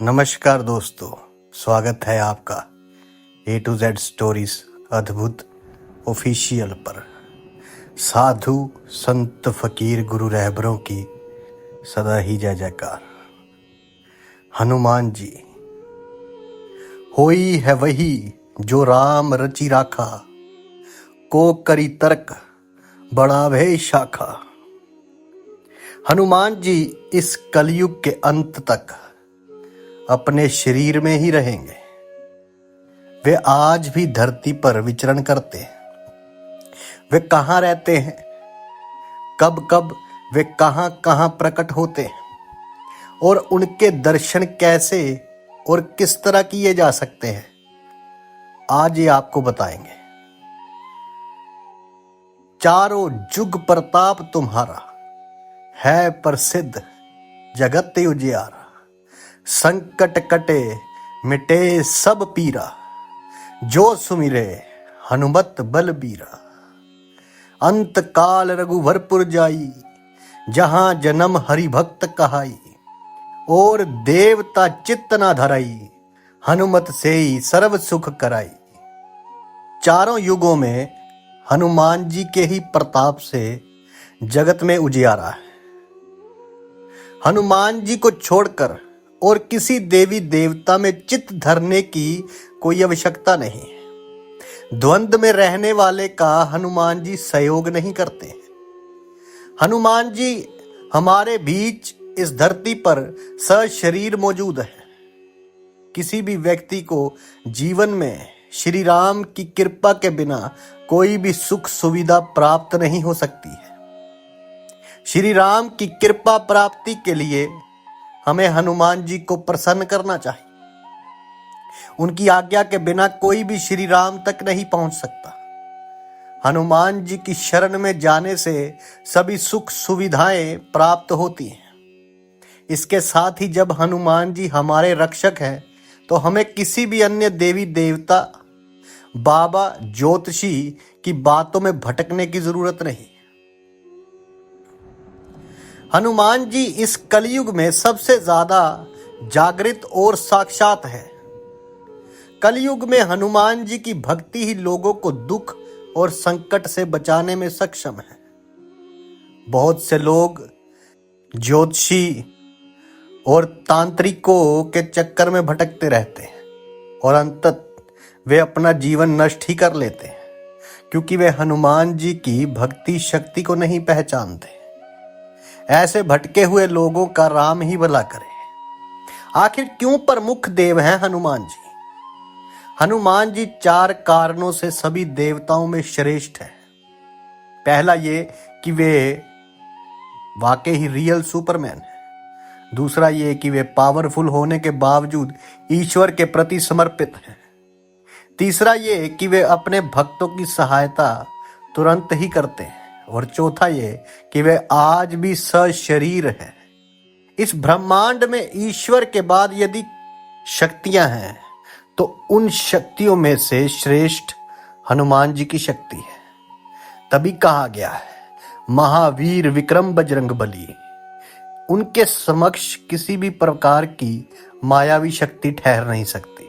नमस्कार दोस्तों, स्वागत है आपका A to Z स्टोरीज अद्भुत ऑफिशियल पर। साधु संत फकीर गुरु रहबरों की सदा ही जय जयकार। हनुमान जी होई है वही जो राम रचि राखा, को करी तर्क बढ़ावे शाखा। हनुमान जी इस कलयुग के अंत तक अपने शरीर में ही रहेंगे। वे आज भी धरती पर विचरण करते हैं। वे कहाँ रहते हैं, कब कब वे कहाँ कहाँ प्रकट होते हैं और उनके दर्शन कैसे और किस तरह किए जा सकते हैं, आज ये आपको बताएंगे। चारों जुग प्रताप तुम्हारा, है प्रसिद्ध जगत उजियारा। संकट कटे मिटे सब पीरा, जो सुमिरे हनुमत बलबीरा। अंत काल रघुवरपुर जाई, जहां जन्म हरि भक्त कहाई। और देवता चित्त न धराई, हनुमत से ही सर्व सुख कराई। चारों युगों में हनुमान जी के ही प्रताप से जगत में उजियारा है। हनुमान जी को छोड़कर और किसी देवी देवता में चित्त धरने की कोई आवश्यकता नहीं। द्वंद्व में रहने वाले का हनुमान जी सहयोग नहीं करते। हनुमान जी हमारे बीच इस धरती पर सशरीर मौजूद है। किसी भी व्यक्ति को जीवन में श्री राम की कृपा के बिना कोई भी सुख सुविधा प्राप्त नहीं हो सकती है। श्री राम की कृपा प्राप्ति के लिए हमें हनुमान जी को प्रसन्न करना चाहिए। उनकी आज्ञा के बिना कोई भी श्री राम तक नहीं पहुंच सकता। हनुमान जी की शरण में जाने से सभी सुख सुविधाएं प्राप्त होती हैं। इसके साथ ही जब हनुमान जी हमारे रक्षक हैं, तो हमें किसी भी अन्य देवी देवता, बाबा, ज्योतिषी की बातों में भटकने की जरूरत नहीं। हनुमान जी इस कलयुग में सबसे ज्यादा जागृत और साक्षात है। कलयुग में हनुमान जी की भक्ति ही लोगों को दुख और संकट से बचाने में सक्षम है। बहुत से लोग ज्योतिषी और तांत्रिकों के चक्कर में भटकते रहते हैं और अंततः वे अपना जीवन नष्ट ही कर लेते हैं, क्योंकि वे हनुमान जी की भक्ति शक्ति को नहीं पहचानते। ऐसे भटके हुए लोगों का राम ही भला करे। आखिर क्यों प्रमुख देव हैं हनुमान जी? हनुमान जी 4 कारणों से सभी देवताओं में श्रेष्ठ है। पहला ये कि वे वाकई ही रियल सुपरमैन है। दूसरा ये कि वे पावरफुल होने के बावजूद ईश्वर के प्रति समर्पित हैं। तीसरा ये कि वे अपने भक्तों की सहायता तुरंत ही करते हैं। और चौथा ये कि वे आज भी सशरीर हैं। इस ब्रह्मांड में ईश्वर के बाद यदि शक्तियां हैं, तो उन शक्तियों में से श्रेष्ठ हनुमान जी की शक्ति है। तभी कहा गया है, महावीर विक्रम बजरंगबली। उनके समक्ष किसी भी प्रकार की मायावी शक्ति ठहर नहीं सकती।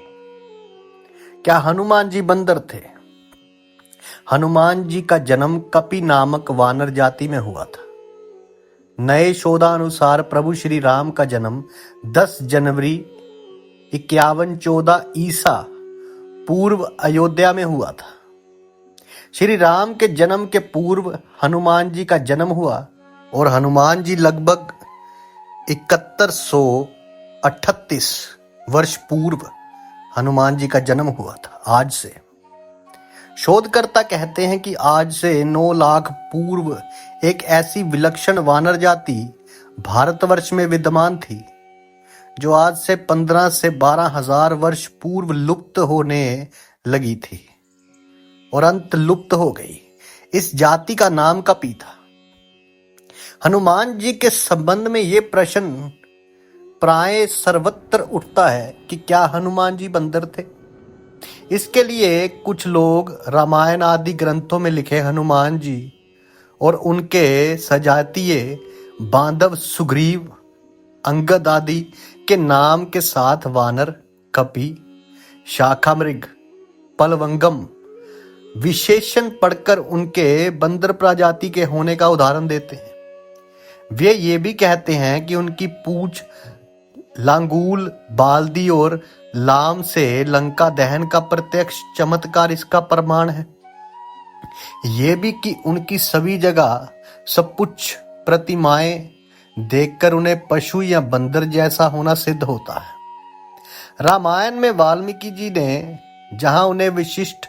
क्या हनुमान जी बंदर थे? हनुमान जी का जन्म कपि नामक वानर जाति में हुआ था। नए शोधानुसार प्रभु श्री राम का जन्म 10 जनवरी 5114 ईसा पूर्व अयोध्या में हुआ था। श्री राम के जन्म के पूर्व हनुमान जी का जन्म हुआ और हनुमान जी लगभग 7138 वर्ष पूर्व हनुमान जी का जन्म हुआ था। आज से शोधकर्ता कहते हैं कि आज से 9 लाख पूर्व एक ऐसी विलक्षण वानर जाति भारतवर्ष में विद्यमान थी, जो आज से 15 से 12 हजार वर्ष पूर्व लुप्त होने लगी थी और अंत लुप्त हो गई। इस जाति का नाम कपि था। हनुमान जी के संबंध में ये प्रश्न प्राय सर्वत्र उठता है कि क्या हनुमान जी बंदर थे? इसके लिए कुछ लोग रामायण आदि ग्रंथों में लिखे हनुमान जी और उनके सजातीय बांधव सुग्रीव, अंगद आदि उनके नाम के साथ वानर, कपि, शाखामृग, पलवंगम विशेषण पढ़कर उनके बंदर प्रजाति के होने का उदाहरण देते हैं। वे ये भी कहते हैं कि उनकी पूंछ लांगूल, बाल्दी और लाम से लंका दहन का प्रत्यक्ष चमत्कार इसका प्रमाण है। ये भी कि उनकी सभी जगह सपुच्छ प्रतिमाएं देखकर उन्हें पशु या बंदर जैसा होना सिद्ध होता है। रामायण में वाल्मीकि जी ने जहां उन्हें विशिष्ट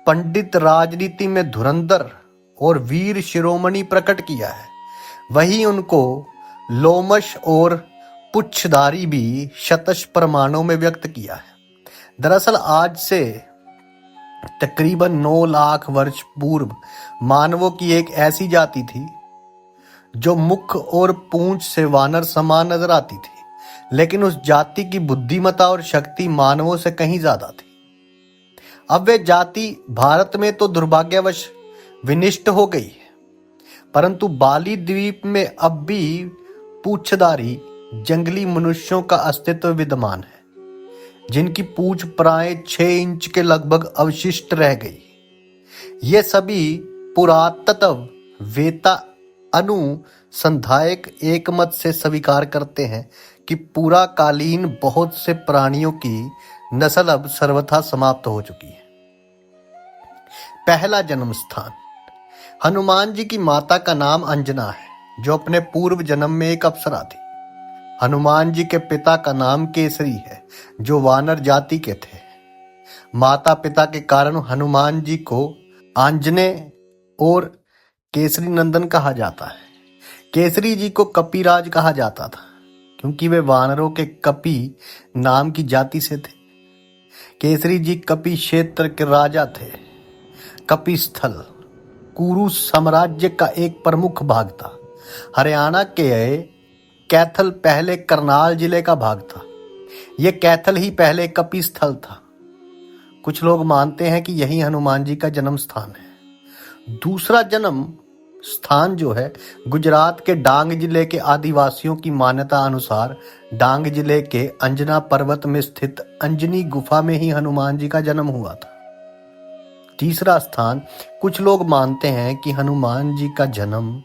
पंडित, राजनीति में धुरंधर और वीर शिरोमणि प्रकट किया है, वहीं उनको लोमश और पुच्छधारी भी शतश प्रमाणों में व्यक्त किया है। दरअसल आज से तकरीबन 9 लाख वर्ष पूर्व मानवों की एक ऐसी जाति थी जो मुख और पूंछ से वानर समान नजर आती थी, लेकिन उस जाति की बुद्धिमत्ता और शक्ति मानवों से कहीं ज्यादा थी। अब वे जाति भारत में तो दुर्भाग्यवश विनिष्ट हो गई है, परंतु बाली द्वीप में अब भी पूंछधारी जंगली मनुष्यों का अस्तित्व विद्यमान है, जिनकी पूंछ प्राय 6 इंच के लगभग अवशिष्ट रह गई। ये सभी पुरातत्व वेता अनुसंधायक एकमत से स्वीकार करते हैं कि पूरा कालीन बहुत से प्राणियों की नस्ल अब सर्वथा समाप्त हो चुकी है। पहला जन्म स्थान। हनुमान जी की माता का नाम अंजना है, जो अपने पूर्व जन्म में एक अप्सरा थी। हनुमान जी के पिता का नाम केसरी है, जो वानर जाति के थे। माता पिता के कारण हनुमान जी को आंजनेय और केसरी नंदन कहा जाता है। केसरी जी को कपिराज कहा जाता था, क्योंकि वे वानरों के कपि नाम की जाति से थे। केसरी जी कपि क्षेत्र के राजा थे। कपि स्थल कुरु साम्राज्य का एक प्रमुख भाग था। हरियाणा के कैथल पहले करनाल जिले का भाग था। यह कैथल ही पहले कपि स्थल था। कुछ लोग मानते हैं कि यही हनुमान जी का जन्म स्थान है। दूसरा जन्म स्थान जो है गुजरात के डांग जिले के आदिवासियों की मान्यता अनुसार डांग जिले के अंजना पर्वत में स्थित अंजनी गुफा में ही हनुमान जी का जन्म हुआ था। तीसरा स्थान, कुछ लोग मानते हैं कि हनुमान जी का जन्म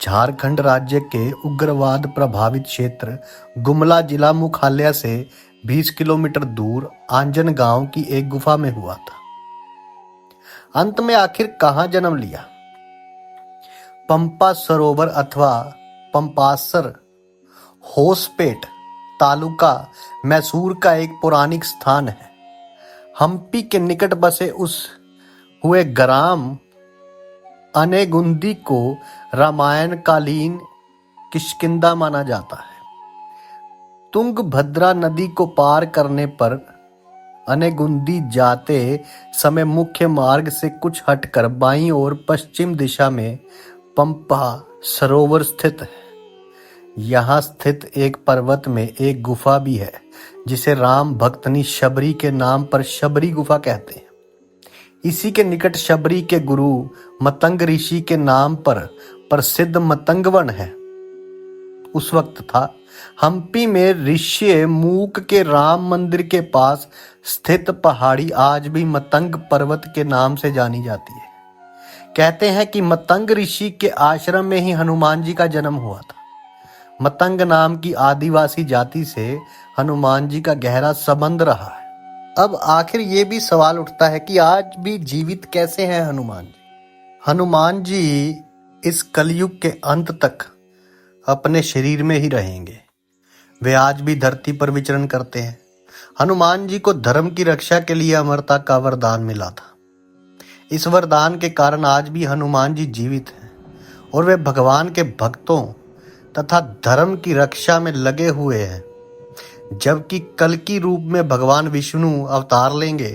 झारखंड राज्य के उग्रवाद प्रभावित क्षेत्र गुमला जिला मुख्यालय से 20 किलोमीटर दूर आंजन गांव की एक गुफा में हुआ था। अंत में आखिर कहां जन्म लिया? पंपा सरोवर अथवा पंपासर होसपेट तालुका मैसूर का एक पौराणिक स्थान है। हम्पी के निकट बसे उस हुए ग्राम अनेगुंदी को रामायण कालीन किष्किंधा माना जाता है। तुंगभद्रा नदी को पार करने पर अनेगुंदी जाते समय मुख्य मार्ग से कुछ हटकर बाईं ओर पश्चिम दिशा में पंपा सरोवर स्थित है। यहाँ स्थित एक पर्वत में एक गुफा भी है, जिसे राम भक्तनी शबरी के नाम पर शबरी गुफा कहते हैं। इसी के निकट शबरी के गुरु मतंग ऋषि के नाम पर प्रसिद्ध मतंग वन है। उस वक्त था। हम्पी में ऋषि मूक के राम मंदिर के पास स्थित पहाड़ी आज भी मतंग पर्वत के नाम से जानी जाती है। कहते हैं कि मतंग ऋषि के आश्रम में ही हनुमान जी का जन्म हुआ था। मतंग नाम की आदिवासी जाति से हनुमान जी का गहरा संबंध रहा है। अब आखिर ये भी सवाल उठता है कि आज भी जीवित कैसे हैं हनुमान जी? हनुमान जी इस कलयुग के अंत तक अपने शरीर में ही रहेंगे। वे आज भी धरती पर विचरण करते हैं। हनुमान जी को धर्म की रक्षा के लिए अमरता का वरदान मिला था। इस वरदान के कारण आज भी हनुमान जी जीवित हैं और वे भगवान के भक्तों तथा धर्म की रक्षा में लगे हुए हैं। जबकि कल की रूप में भगवान विष्णु अवतार लेंगे,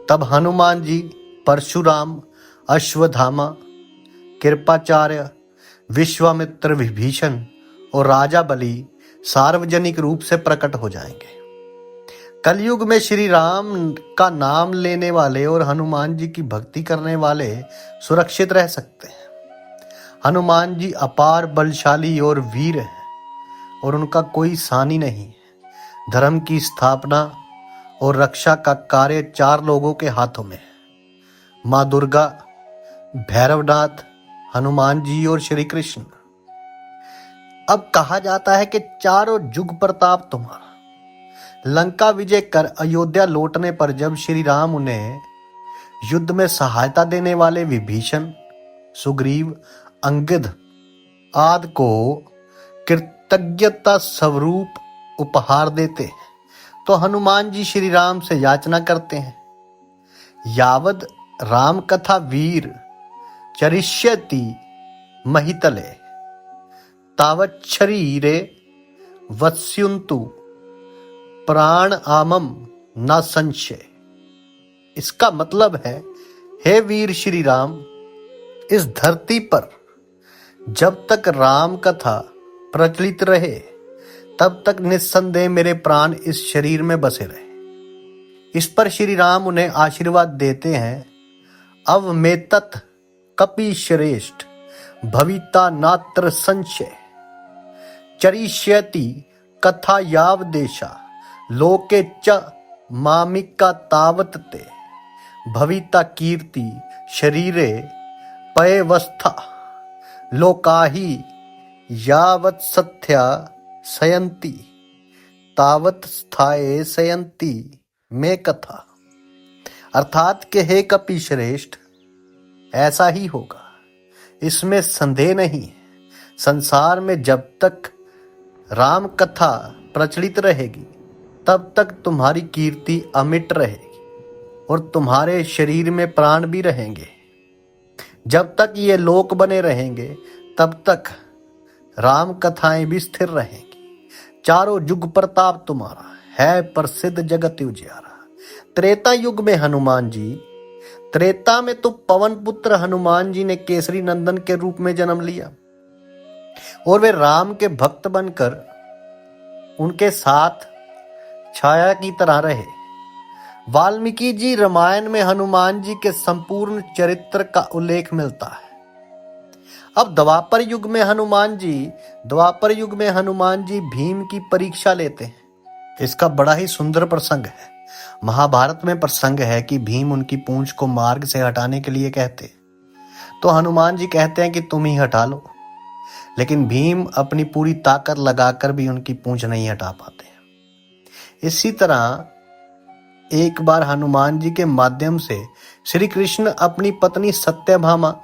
तब हनुमान जी परशुराम, अश्वत्थामा, कृपाचार्य, विश्वामित्र, विभीषण और राजा बलि सार्वजनिक रूप से प्रकट हो जाएंगे। कलयुग में श्री राम का नाम लेने वाले और हनुमान जी की भक्ति करने वाले सुरक्षित रह सकते हैं। हनुमान जी अपार बलशाली और वीर हैं और उनका कोई सानी नहीं है। धर्म की स्थापना और रक्षा का कार्य 4 लोगों के हाथों में है। माँ दुर्गा, भैरवनाथ, हनुमान जी और श्री कृष्ण। अब कहा जाता है कि चारों जुग प्रताप तुम्हारा। लंका विजय कर अयोध्या लौटने पर जब श्री राम उन्हें युद्ध में सहायता देने वाले विभीषण, सुग्रीव, अंगद आदि को कृतज्ञता स्वरूप उपहार देते हैं, तो हनुमान जी श्री राम से याचना करते हैं, यावद राम कथा वीर चरिष्यति महितले तावत् शरीरे वत्स्यन्तु प्राण आमम न संशय। इसका मतलब है, हे वीर श्री राम, इस धरती पर जब तक राम कथा प्रचलित रहे तब तक निस्संदेह मेरे प्राण इस शरीर में बसे रहे। इस पर श्री राम उन्हें आशीर्वाद देते हैं, अवमेतत कपि श्रेष्ठ भविता नात्र संशय चरिष्यति कथा यावदेशा लोके च मामिका तावत ते भविता कीर्ति शरीरे पयवस्था लोकाहि यावत् सत्या सयंती तावत स्थाये सयंती में कथा। अर्थात के हे कपि श्रेष्ठ, ऐसा ही होगा, इसमें संदेह नहीं है। संसार में जब तक राम कथा प्रचलित रहेगी तब तक तुम्हारी कीर्ति अमिट रहेगी और तुम्हारे शरीर में प्राण भी रहेंगे। जब तक ये लोक बने रहेंगे तब तक राम कथाएं भी स्थिर रहेंगी। चारों युग प्रताप तुम्हारा है प्रसिद्ध जगत उजियारा। त्रेता युग में हनुमान जी, त्रेता में तो पवन पुत्र हनुमान जी ने केसरी नंदन के रूप में जन्म लिया और वे राम के भक्त बनकर उनके साथ छाया की तरह रहे। वाल्मीकि जी रामायण में हनुमान जी के संपूर्ण चरित्र का उल्लेख मिलता है। अब द्वापर युग में हनुमान जी भीम की परीक्षा लेते हैं। इसका बड़ा ही सुंदर प्रसंग है। महाभारत में प्रसंग है कि भीम उनकी पूंछ को मार्ग से हटाने के लिए कहते, तो हनुमान जी कहते हैं कि तुम ही हटा लो, लेकिन भीम अपनी पूरी ताकत लगाकर भी उनकी पूंछ नहीं हटा पाते। इसी तरह एक बार हनुमान जी के माध्यम से श्री कृष्ण अपनी पत्नी सत्यभामा,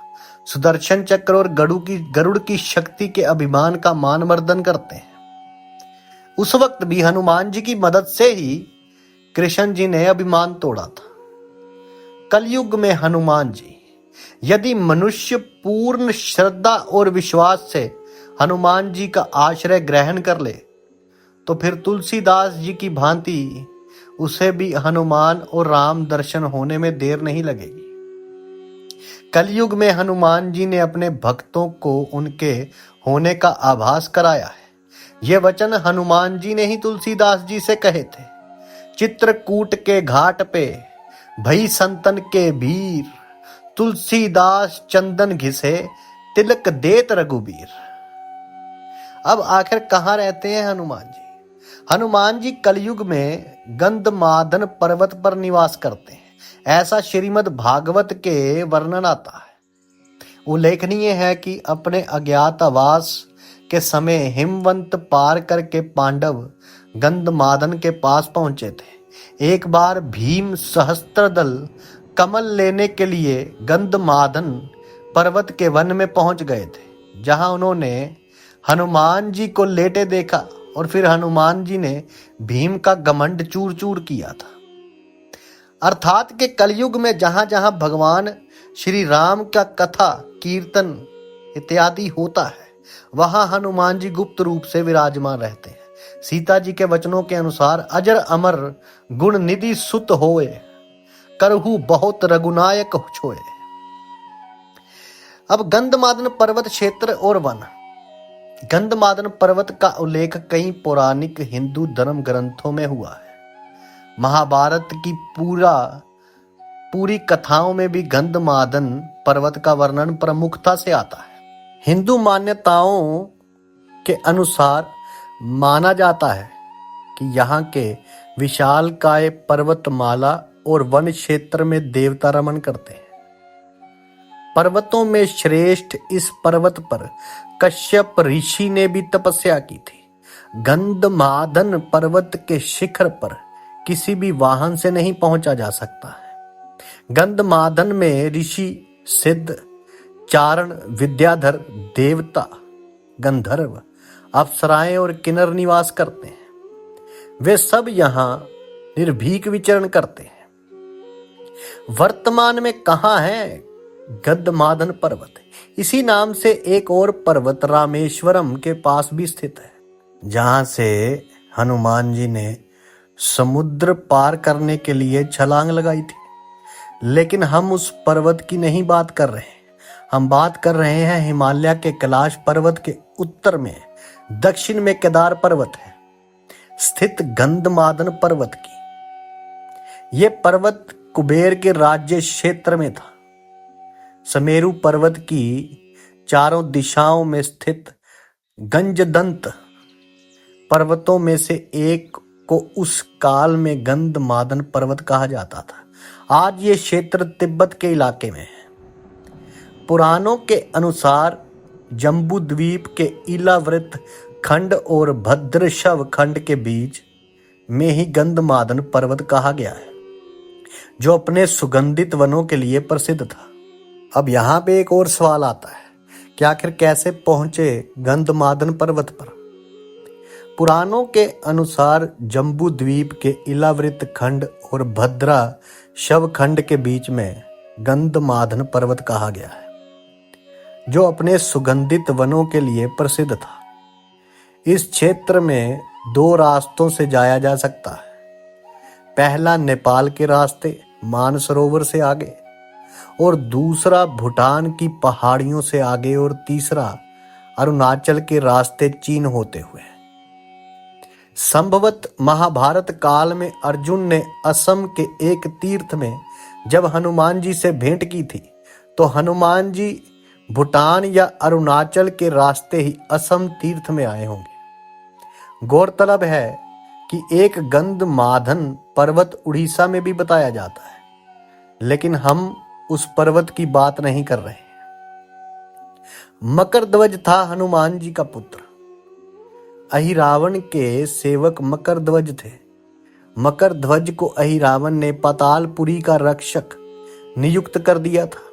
सुदर्शन चक्र और गरुड़ की शक्ति के अभिमान का मानवर्धन करते हैं। उस वक्त भी हनुमान जी की मदद से ही कृष्ण जी ने अभिमान तोड़ा था। कलयुग में हनुमान जी, यदि मनुष्य पूर्ण श्रद्धा और विश्वास से हनुमान जी का आश्रय ग्रहण कर ले तो फिर तुलसीदास जी की भांति उसे भी हनुमान और राम दर्शन होने में देर नहीं लगेगी। कलयुग में हनुमान जी ने अपने भक्तों को उनके होने का आभास कराया है। ये वचन हनुमान जी ने ही तुलसीदास जी से कहे थे। चित्रकूट के घाट पे भई संतन के भीर, तुलसीदास चंदन घिसे तिलक देत रघुबीर। अब आखिर कहाँ रहते हैं हनुमान जी? हनुमान जी कलयुग में गंधमादन पर्वत पर निवास करते हैं, ऐसा श्रीमद् भागवत के वर्णन आता है। उल्लेखनीय है कि अपने अज्ञातवास के समय हिमवंत पार करके पांडव गंधमादन के पास पहुंचे थे। एक बार भीम सहस्त्रदल कमल लेने के लिए गंधमादन पर्वत के वन में पहुंच गए थे, जहां उन्होंने हनुमान जी को लेटे देखा और फिर हनुमान जी ने भीम का घमंड चूर चूर किया था। अर्थात के कलयुग में जहां जहां भगवान श्री राम का कथा, कीर्तन इत्यादि होता है, वहां हनुमान जी गुप्त रूप से विराजमान रहते हैं। सीता जी के वचनों के अनुसार अजर अमर गुण निधि सुत होए, करहु बहुत रघुनायक छोए। अब गंधमादन पर्वत क्षेत्र और वन। गंधमादन पर्वत का उल्लेख कई पौराणिक हिंदू धर्म ग्रंथों में हुआ है। महाभारत की पूरी कथाओं में भी गंधमादन पर्वत का वर्णन प्रमुखता से आता है। हिंदू मान्यताओं के अनुसार माना जाता है कि यहाँ के विशालकाय पर्वतमाला और वन क्षेत्र में देवता रमण करते हैं। पर्वतों में श्रेष्ठ इस पर्वत पर कश्यप ऋषि ने भी तपस्या की थी। गंधमादन पर्वत के शिखर पर किसी भी वाहन से नहीं पहुंचा जा सकता है। गंधमादन में ऋषि, सिद्ध, चारण, विद्याधर, देवता, गंधर्व, अप्सराएं और किन्नर निवास करते हैं। वे सब यहाँ निर्भीक विचरण करते हैं। वर्तमान में कहाँ है गंधमादन पर्वत? इसी नाम से एक और पर्वत रामेश्वरम के पास भी स्थित है, जहां से हनुमान जी ने समुद्र पार करने के लिए छलांग लगाई थी। लेकिन हम उस पर्वत की नहीं बात कर रहे हैं। हम बात कर रहे हैं हिमालय के कैलाश पर्वत के उत्तर में दक्षिण में केदार पर्वत है स्थित गंधमादन पर्वत की। यह पर्वत कुबेर के राज्य क्षेत्र में था। समेरु पर्वत की चारों दिशाओं में स्थित गंजदंत पर्वतों में से एक को उस काल में गंधमादन पर्वत कहा जाता था। आज ये क्षेत्र तिब्बत के इलाके में है। पुराणों के अनुसार जम्बू द्वीप के इलाव्रत खंड और भद्रशव खंड के बीच में ही गंधमादन पर्वत कहा गया है, जो अपने सुगंधित वनों के लिए प्रसिद्ध था। अब यहाँ पे एक और सवाल आता है कि आखिर कैसे पहुंचे गंधमादन पर्वत पर? पुराणों के अनुसार जम्बू द्वीप के इलावृत खंड और भद्रा शव खंड के बीच में गंधमादन पर्वत कहा गया है, जो अपने सुगंधित वनों के लिए प्रसिद्ध था। इस क्षेत्र में दो रास्तों से जाया जा सकता है। पहला नेपाल के रास्ते मानसरोवर से आगे, और दूसरा भूटान की पहाड़ियों से आगे, और तीसरा अरुणाचल के रास्ते चीन होते हुए। संभवत महाभारत काल में अर्जुन ने असम के एक तीर्थ में जब हनुमान जी से भेंट की थी, तो हनुमान जी भूटान या अरुणाचल के रास्ते ही असम तीर्थ में आए होंगे। गौरतलब है कि एक गंधमादन पर्वत उड़ीसा में भी बताया जाता है, लेकिन हम उस पर्वत की बात नहीं कर रहे हैं। मकरध्वज था हनुमान जी का पुत्र। अहिरावण के सेवक मकरध्वज थे। मकरध्वज को अहिरावण ने पातालपुरी का रक्षक नियुक्त कर दिया था।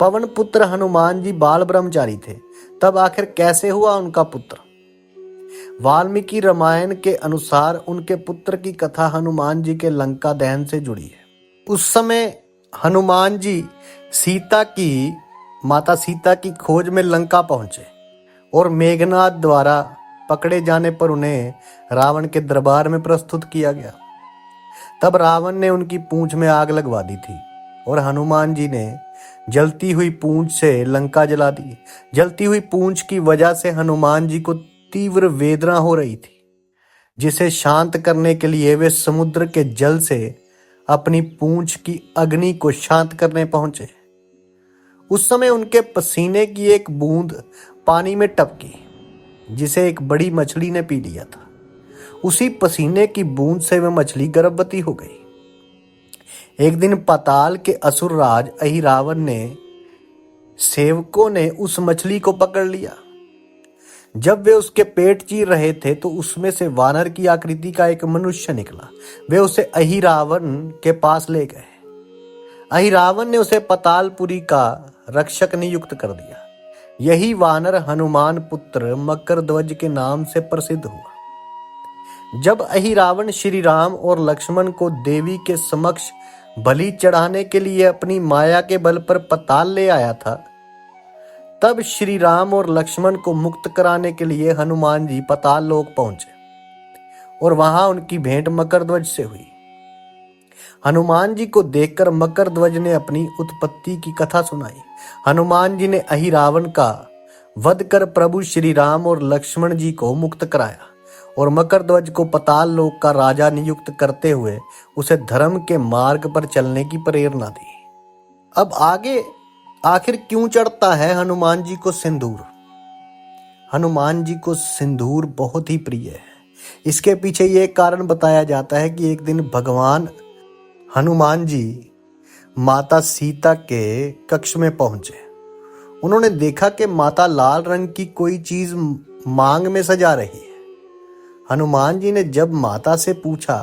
पवन पुत्र हनुमान जी बाल ब्रह्मचारी थे। तब आखिर कैसे हुआ उनका पुत्र? वाल्मीकि रामायण के अनुसार उनके पुत्र की कथा हनुमान जी के लंका दहन से जुड़ी है। उस समय हनुमान जी माता सीता की खोज में लंका पहुंचे, और मेघनाद द्वारा पकड़े जाने पर उन्हें रावण के दरबार में प्रस्तुत किया गया। तब रावण ने उनकी पूंछ में आग लगवा दी थी, और हनुमान जी ने जलती हुई पूंछ से लंका जला दी। जलती हुई पूंछ की वजह से हनुमान जी को तीव्र वेदना हो रही थी, जिसे शांत करने के लिए वे समुद्र के जल से अपनी पूंछ की अग्नि को शांत करने पहुंचे। उस समय उनके पसीने की एक बूंद पानी में टपकी, जिसे एक बड़ी मछली ने पी लिया था। उसी पसीने की बूंद से वह मछली गर्भवती हो गई। एक दिन पाताल के असुर राज अहिरावण ने सेवकों ने उस मछली को पकड़ लिया। जब वे उसके पेट चीर रहे थे, तो उसमें से वानर की आकृति का एक मनुष्य निकला। वे उसे अहिरावण के पास ले गए। अहिरावण ने उसे पातालपुरी का रक्षक नियुक्त कर दिया। यही वानर हनुमान पुत्र मकरध्वज के नाम से प्रसिद्ध हुआ। जब अहिरावण श्री राम और लक्ष्मण को देवी के समक्ष बलि चढ़ाने के लिए अपनी माया के बल पर पाताल ले आया था, तब श्री राम और लक्ष्मण को मुक्त कराने के लिए हनुमान जी पाताल लोक पहुंचे, और वहां उनकी भेंट मकरध्वज से हुई। हनुमान जी को देखकर मकरध्वज ने अपनी उत्पत्ति की कथा सुनाई। हनुमान जी ने अहिरावण का वध कर प्रभु श्री राम और लक्ष्मण जी को मुक्त कराया, और मकरध्वज को पाताल लोक का राजा नियुक्त करते हुए उसे धर्म के मार्ग पर चलने की प्रेरणा दी। अब आगे आखिर क्यों चढ़ता है हनुमान जी को सिंदूर? हनुमान जी को सिंदूर बहुत ही प्रिय है। इसके पीछे ये कारण बताया जाता है कि एक दिन भगवान हनुमान जी माता सीता के कक्ष में पहुंचे। उन्होंने देखा कि माता लाल रंग की कोई चीज मांग में सजा रही है। हनुमान जी ने जब माता से पूछा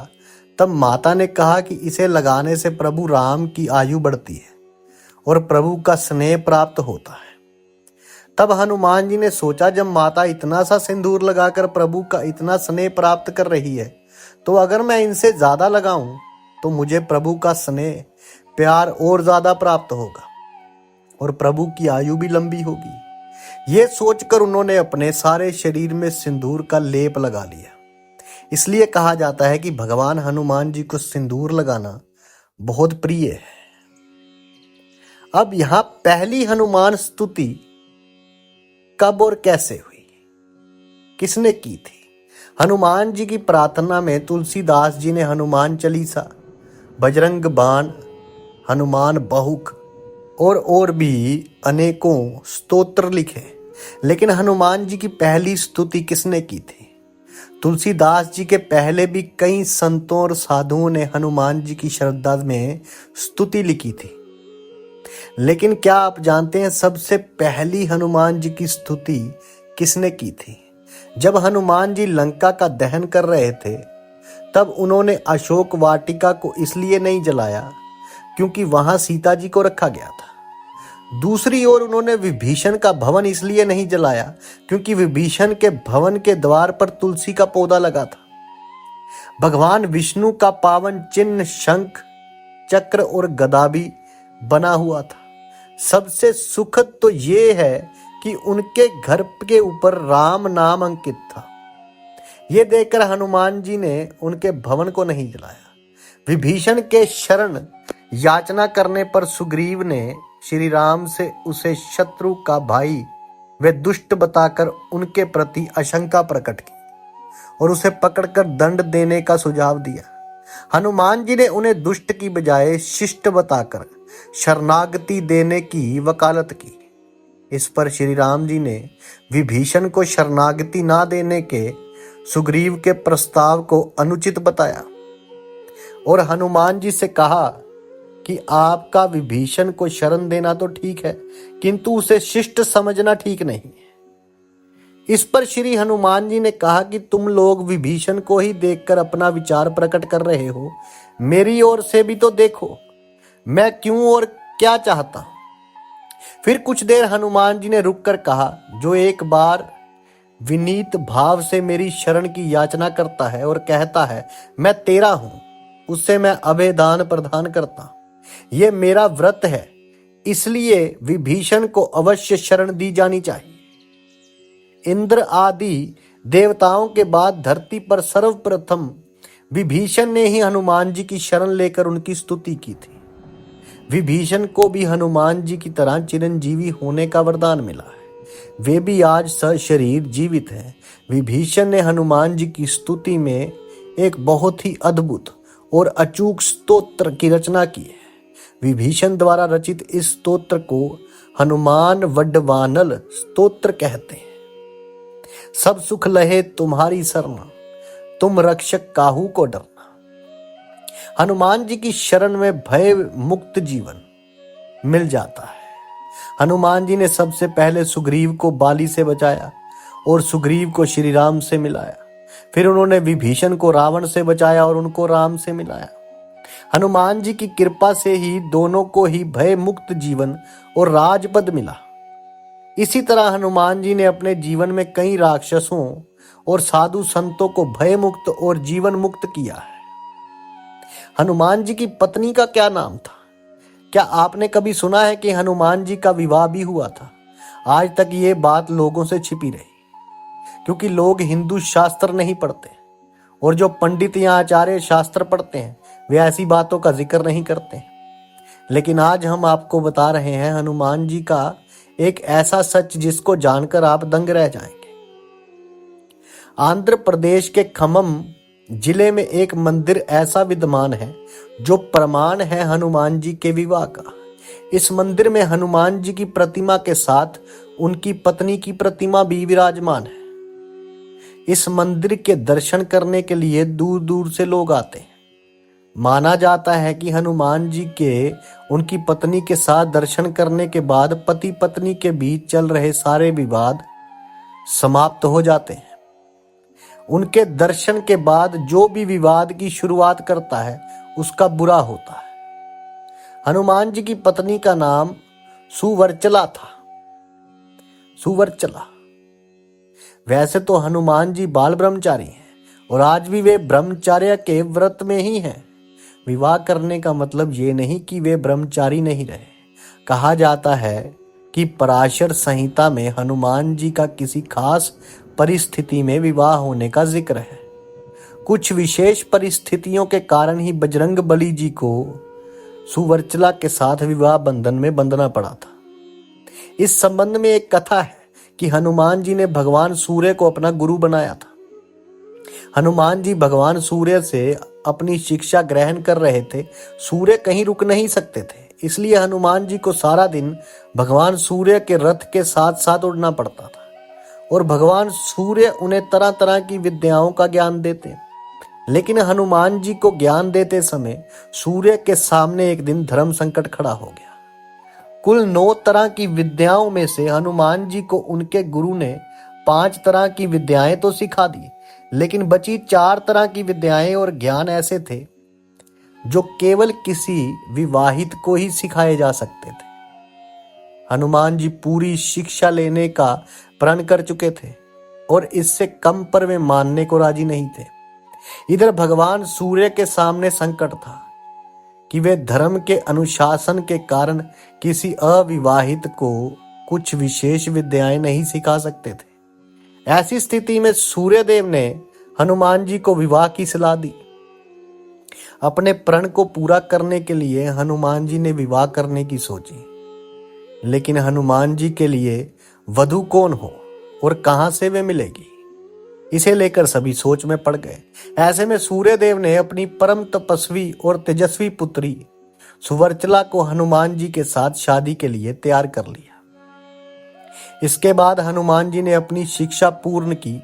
तब माता ने कहा कि इसे लगाने से प्रभु राम की आयु बढ़ती है और प्रभु का स्नेह प्राप्त होता है। तब हनुमान जी ने सोचा, जब माता इतना सा सिंदूर लगाकर प्रभु का इतना स्नेह प्राप्त कर रही है तो अगर मैं इनसे ज्यादा लगाऊं तो मुझे प्रभु का स्नेह प्यार और ज्यादा प्राप्त होगा और प्रभु की आयु भी लंबी होगी। ये सोचकर उन्होंने अपने सारे शरीर में सिंदूर का लेप लगा लिया। इसलिए कहा जाता है कि भगवान हनुमान जी को सिंदूर लगाना बहुत प्रिय है। अब यहां पहली हनुमान स्तुति कब और कैसे हुई, किसने की थी? हनुमान जी की प्रार्थना में तुलसीदास जी ने हनुमान चालीसा, बजरंग बाण, हनुमान बहुक और भी अनेकों स्तोत्र लिखे। लेकिन हनुमान जी की पहली स्तुति किसने की थी? तुलसीदास जी के पहले भी कई संतों और साधुओं ने हनुमान जी की श्रद्धा में स्तुति लिखी थी। लेकिन क्या आप जानते हैं सबसे पहली हनुमान जी की स्तुति किसने की थी? जब हनुमान जी लंका का दहन कर रहे थे तब उन्होंने अशोक वाटिका को इसलिए नहीं जलाया क्योंकि वहां सीता जी को रखा गया था। दूसरी ओर उन्होंने विभीषण का भवन इसलिए नहीं जलाया क्योंकि विभीषण के भवन के द्वार पर तुलसी का पौधा लगा था। भगवान विष्णु का पावन चिन्ह शंख, चक्र और गदा भी बना हुआ था। सबसे सुखद तो ये है कि उनके घर के ऊपर राम नाम अंकित था। ये देखकर हनुमान जी ने उनके भवन को नहीं जलाया। विभीषण के शरण याचना करने पर सुग्रीव ने श्री राम से उसे शत्रु का भाई व दुष्ट बताकर उनके प्रति आशंका प्रकट की और उसे पकड़कर दंड देने का सुझाव दिया। हनुमान जी ने उन्हें दुष्ट की बजाय शिष्ट बताकर शरणागति देने की वकालत की। इस पर श्री राम जी ने विभीषण को शरणागति ना देने के सुग्रीव के प्रस्ताव को अनुचित बताया और हनुमान जी से कहा कि आपका विभीषण को शरण देना तो ठीक है किंतु उसे शिष्ट समझना ठीक नहीं है। इस पर श्री हनुमान जी ने कहा कि तुम लोग विभीषण को ही देखकर अपना विचार प्रकट कर रहे हो, मेरी ओर से भी तो देखो मैं क्यों और क्या चाहता हूं। फिर कुछ देर हनुमान जी ने रुककर कहा, जो एक बार विनीत भाव से मेरी शरण की याचना करता है और कहता है मैं तेरा हूं, उससे मैं अभय दान प्रदान करता हूं। यह मेरा व्रत है, इसलिए विभीषण को अवश्य शरण दी जानी चाहिए। इंद्र आदि देवताओं के बाद धरती पर सर्वप्रथम विभीषण ने ही हनुमान जी की शरण लेकर उनकी स्तुति की थी। विभीषण को भी हनुमान जी की तरह चिरंजीवी होने का वरदान मिला है। वे भी आज सशरीर जीवित हैं। विभीषण ने हनुमान जी की स्तुति में एक बहुत ही अद्भुत और अचूक स्तोत्र की रचना की है। विभीषण द्वारा रचित इस स्तोत्र को हनुमान वड्डवानल स्तोत्र कहते हैं। सब सुख लहे तुम्हारी सरना, तुम रक्षक काहू को डरना। हनुमान जी की शरण में भय मुक्त जीवन मिल जाता है। हनुमान जी ने सबसे पहले सुग्रीव को बाली से बचाया और सुग्रीव को श्री राम से मिलाया। फिर उन्होंने विभीषण को रावण से बचाया और उनको राम से मिलाया। हनुमान जी की कृपा से ही दोनों को ही भय मुक्त जीवन और राजपद मिला। इसी तरह हनुमान जी ने अपने जीवन में कई राक्षसों और साधु संतों को भय मुक्त और जीवन मुक्त किया है। हनुमान जी की पत्नी का क्या नाम था? क्या आपने कभी सुना है कि हनुमान जी का विवाह भी हुआ था? आज तक ये बात लोगों से छिपी रही क्योंकि लोग हिंदू शास्त्र नहीं पढ़ते और जो पंडित या आचार्य शास्त्र पढ़ते हैं वे ऐसी बातों का जिक्र नहीं करते। लेकिन आज हम आपको बता रहे हैं हनुमान जी का एक ऐसा सच जिसको जानकर आप दंग रह जाएंगे। आंध्र प्रदेश के खम्मम जिले में एक मंदिर ऐसा विद्यमान है जो प्रमाण है हनुमान जी के विवाह का। इस मंदिर में हनुमान जी की प्रतिमा के साथ उनकी पत्नी की प्रतिमा भी विराजमान है। इस मंदिर के दर्शन करने के लिए दूर दूर से लोग आते हैं। माना जाता है कि हनुमान जी के उनकी पत्नी के साथ दर्शन करने के बाद पति पत्नी के बीच चल रहे सारे विवाद समाप्त हो जाते हैं। उनके दर्शन के बाद जो भी विवाद की शुरुआत करता है उसका बुरा होता है। हनुमान जी की पत्नी का नाम सुवर्चला था। सुवर्चला। वैसे तो हनुमान जी बाल ब्रह्मचारी हैं और आज भी वे ब्रह्मचर्य के व्रत में ही हैं। विवाह करने का मतलब ये नहीं कि वे ब्रह्मचारी नहीं रहे। कहा जाता है कि पराशर संहिता में हनुमान जी का किसी खास परिस्थिति में विवाह होने का जिक्र है। कुछ विशेष परिस्थितियों के कारण ही बजरंग बली जी को सुवर्चला के साथ विवाह बंधन में बंधना पड़ा था। इस संबंध में एक कथा है कि हनुमान जी ने भगवान सूर्य को अपना गुरु बनाया था। हनुमान जी भगवान सूर्य से अपनी शिक्षा ग्रहण कर रहे थे। सूर्य कहीं रुक नहीं सकते थे, इसलिए हनुमान जी को सारा दिन भगवान सूर्य के रथ के साथ साथ उड़ना पड़ता था और भगवान सूर्य उन्हें तरह तरह की विद्याओं का ज्ञान देते। लेकिन हनुमान जी को ज्ञान देते समय सूर्य के सामने एक दिन धर्म संकट खड़ा हो गया। कुल 9 तरह की विद्याओं में से हनुमान जी को उनके गुरु ने 5 तरह की विद्याएं तो सिखा दी, लेकिन बची 4 तरह की विद्याएं और ज्ञान ऐसे थे जो केवल किसी विवाहित को ही सिखाए जा सकते थे। हनुमान जी पूरी शिक्षा लेने का प्रण कर चुके थे और इससे कम पर वे मानने को राजी नहीं थे। इधर भगवान सूर्य के सामने संकट था कि वे धर्म के अनुशासन के कारण किसी अविवाहित को कुछ विशेष विद्याएं नहीं सिखा सकते थे। ऐसी स्थिति में सूर्यदेव ने हनुमान जी को विवाह की सलाह दी। अपने प्रण को पूरा करने के लिए हनुमान जी ने विवाह करने की सोची, लेकिन हनुमान जी के लिए वधू कौन हो और कहां से वे मिलेगी, इसे लेकर सभी सोच में पड़ गए। ऐसे में सूर्यदेव ने अपनी परम तपस्वी और तेजस्वी पुत्री सुवर्चला को हनुमान जी के साथ शादी के लिए तैयार कर लिया। इसके बाद हनुमान जी ने अपनी शिक्षा पूर्ण की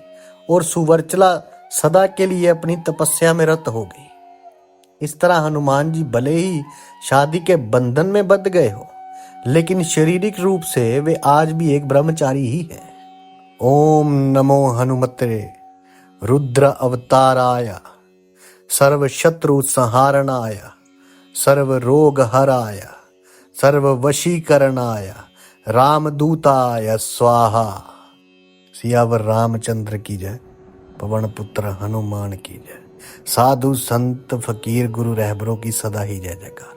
और सुवर्चला सदा के लिए अपनी तपस्या में रत हो गई। इस तरह हनुमान जी भले ही शादी के बंधन में बंध गए हो, लेकिन शारीरिक रूप से वे आज भी एक ब्रह्मचारी ही हैं। ओम नमो हनुमते रुद्र अवताराय सर्व शत्रु संहारणाय सर्व रोग हराय सर्व वशीकरणाय रामदूताय स्वाहा। सियावर रामचंद्र की जय, पवन पुत्र हनुमान की जय। साधु संत फकीर गुरु रहबरों की सदा ही जय जयकार।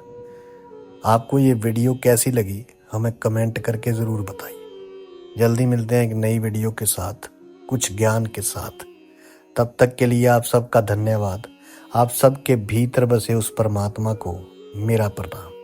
आपको ये वीडियो कैसी लगी हमें कमेंट करके ज़रूर बताइए। जल्दी मिलते हैं एक नई वीडियो के साथ, कुछ ज्ञान के साथ। तब तक के लिए आप सबका धन्यवाद। आप सबके भीतर बसे उस परमात्मा को मेरा प्रणाम।